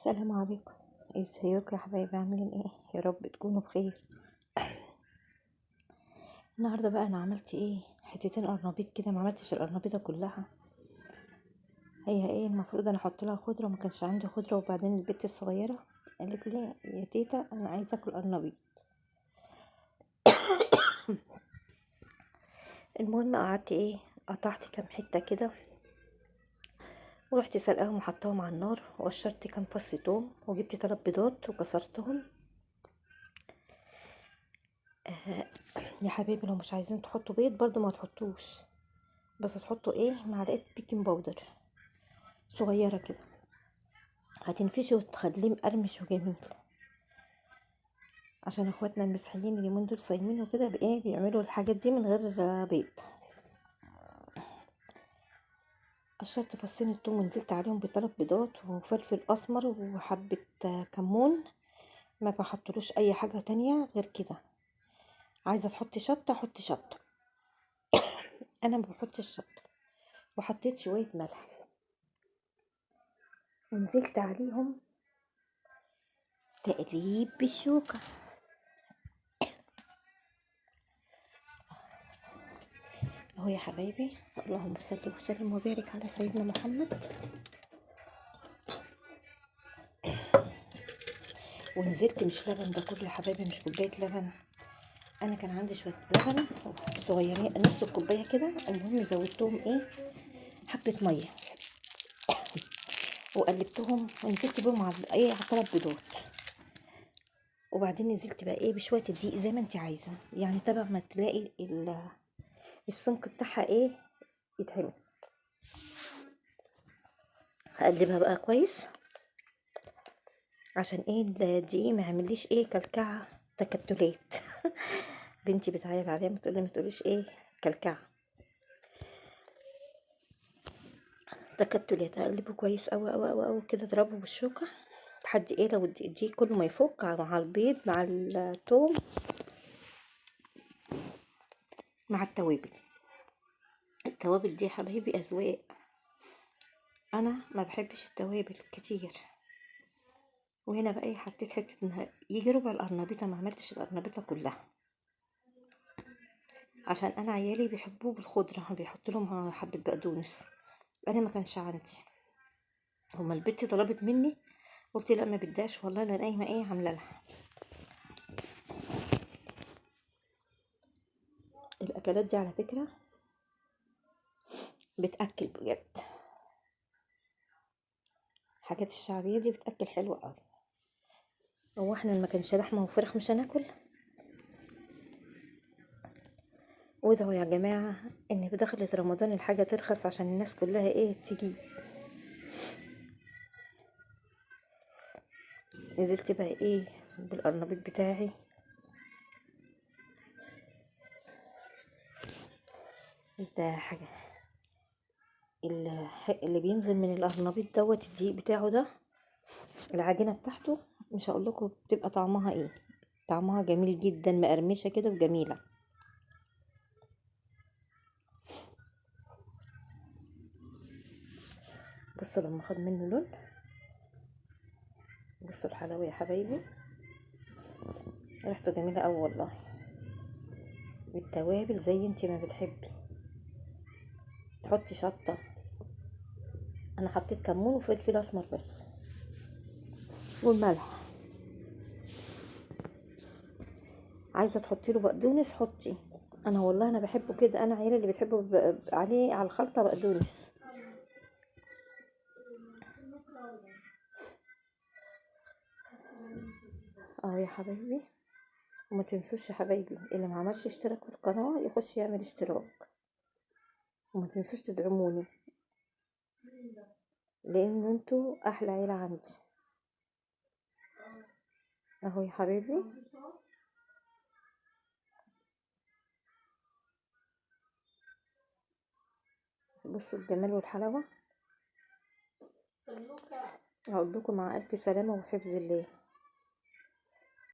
السلام عليكم. ازيكم يا حبايبي؟ عاملين ايه؟ يا رب تكونوا بخير. النهارده بقى انا عملت ايه؟ حتتين قرنبيط كده، ما عملتش القرنبيطه كلها. هي ايه المفروض انا احط لها خضره، ما كانش عندي خضره، وبعدين البت الصغيره قالت لي يا تيتا انا عايزه اكل قرنبيط. المهم قعدت ايه، قطعت كام حته كده ورحت سلقاهم وحطاهم على النار، وقشرت كام فص توم، وجبت 3 بيضات وكسرتهم. يا حبايبي لو مش عايزين تحطوا بيض برضو ما تحطوش، بس تحطوا ايه، معلقه بيكنج باودر صغيره كده، هتنفشه وتخليه مقرمش وجميل. عشان اخواتنا المسيحيين اليومين دول صايمين وكده بايه بيعملوا الحاجات دي من غير بيض. قشرت فصين الثوم ونزلت عليهم ب3 بيضات وفلفل اسمر وحبه كمون، ما بحطلوش اي حاجه تانية غير كده. عايزه تحطي شطه حطي شطه، انا ما بحطش شطه. وحطيت شويه ملح ونزلت عليهم تقليب بالشوكه. اهو يا حبايبي، اللهم صل وسلم وبارك على سيدنا محمد. ونزلت مش لبن ده كله يا حبايبي، مش كوبايه لبن، انا كان عندي شويه لبن صغيرين نص الكوبايه كده. المهم زودتهم ايه، حبه ميه، وقلبتهم ونزلت بيهم على ايه، على 3 بيضات. وبعدين نزلت بقى ايه بشويه الدقيق زي ما انت عايزه، يعني تبع ما تلاقي السمك بتاعها ايه يتعمل. هقلبها بقى كويس عشان ايه الدقيق ما يعمليش ايه كلكعه تكتلات. بنتي بتعيب عليا بتقولي ما تقوليش ايه كلكعه تكتلات. هقلبه كويس قوي قوي قوي قوي كده، اضربه بالشوكه لحد ايه، لو الدقيق كله ما يفك مع البيض مع الثوم مع التوابل. التوابل دي يا حبايبي اذواق، انا ما بحبش التوابل كتير. وهنا بقى ايه، حطيت حته يجي ربع القرنبيطه، ما عملتش القرنبيطه كلها عشان انا عيالي بيحبوه بالخضره، بيحط لهم حبه بقدونس، انا ما كانش عندي. هما البت طلبت مني، قلت لا ما بداش والله، انا نايمه ايه عامله لها. الاكلات دي على فكره بتاكل بجد، الحاجات الشعبيه دي بتاكل حلوه قوي. هو احنا ما كانش لحمه وفراخ مش هناكل؟ وادعوا يا جماعه ان بدخلة رمضان الحاجه ترخص عشان الناس كلها ايه تيجي. نزلت بقى ايه بالقرنبيط بتاعي، ده حاجه اللي بينزل من القرنبيط دوت الدقيق بتاعه ده، العجينه بتاعته مش هقول لكم بتبقى طعمها ايه، طعمها جميل جدا، مقرمشه كده وجميله. بصوا لما خد منه لون، بصوا الحلاوه يا حبايبي، ريحته جميله قوي والله، بالتوابل زي انتي ما بتحبي. تحطي شطه، انا حطيت كمون وفلفل اسمر بس، والملح. عايزه تحطي له بقدونس حطي، انا والله انا بحبه كده، انا عيالي اللي بتحبه عليه على الخلطه بقدونس. اه يا حبايبي، وما تنسوش يا حبايبي اللي ما عملش اشتراك في القناه يخش يعمل اشتراك، وما تنسوش تدعموني لان انتوا احلى عيله عندي. اهو يا حبايبي، بصوا الجمال والحلاوه. اقول لكم مع الف سلامه وحفظ الله.